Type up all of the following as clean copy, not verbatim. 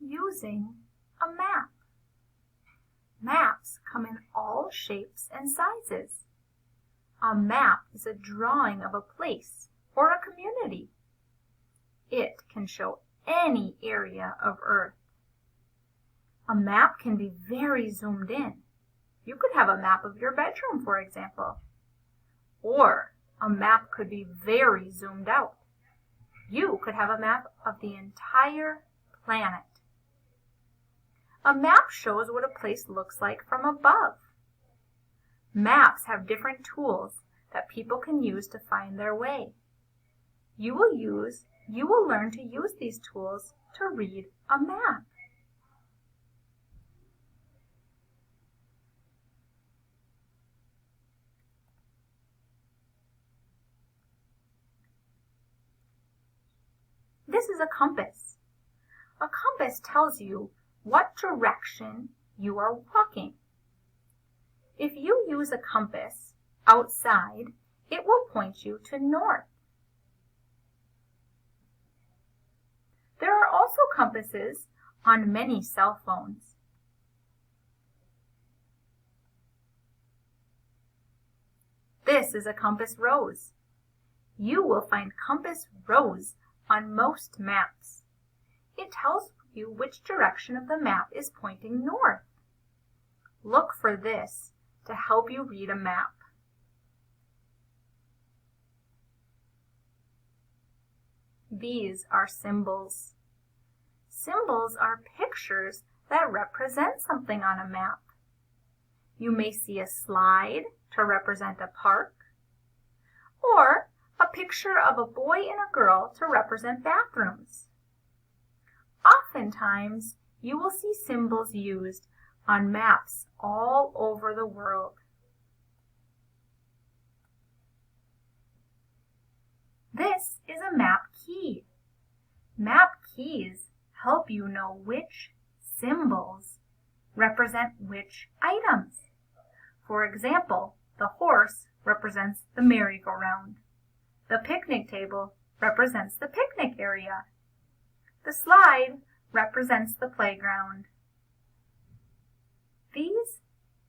using a map. Maps come in all shapes and sizes. A map is a drawing of a place or a community. It can show any area of Earth. A map can be very zoomed in. You could have a map of your bedroom, for example. Or a map could be very zoomed out. You could have a map of the entire planet. A map shows what a place looks like from above. Maps have different tools that people can use to find their way. You will learn to use these tools to read a map. This is a compass. A compass tells you what direction you are walking. If you use a compass outside, it will point you to north. There are also compasses on many cell phones. This is a compass rose. You will find compass rose on most maps. It tells you which direction of the map is pointing north. Look for this to help you read a map. These are symbols. Symbols are pictures that represent something on a map. You may see a slide to represent a park, or a picture of a boy and a girl to represent bathrooms. Oftentimes, you will see symbols used on maps all over the world. This is a map key. Map keys help you know which symbols represent which items. For example, the horse represents the merry-go-round. The picnic table represents the picnic area. The slide represents the playground. These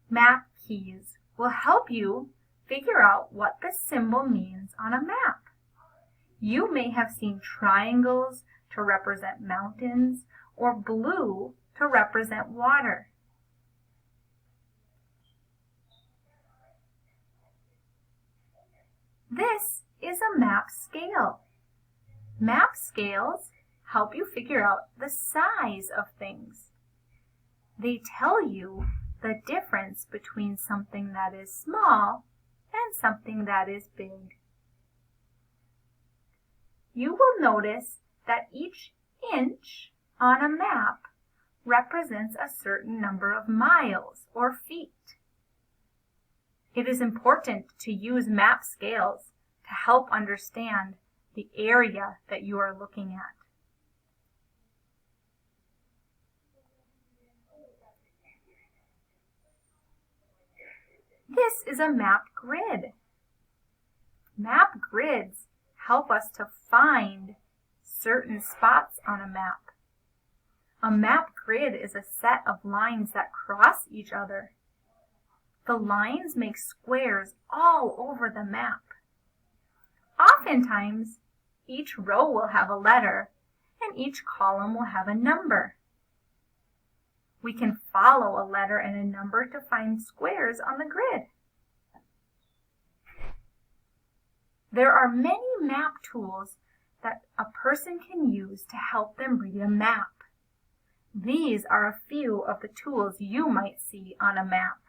map keys will help you figure out what the symbol means on a map. You may have seen triangles to represent mountains or blue to represent water. This is a map scale. Map scales help you figure out the size of things. They tell you the difference between something that is small and something that is big. You will notice that each inch on a map represents a certain number of miles or feet. It is important to use map scales to help understand the area that you are looking at. This is a map grid. Map grids help us to find certain spots on a map. A map grid is a set of lines that cross each other. The lines make squares all over the map. Oftentimes, each row will have a letter and each column will have a number. We can follow a letter and a number to find squares on the grid. There are many map tools that a person can use to help them read a map. These are a few of the tools you might see on a map.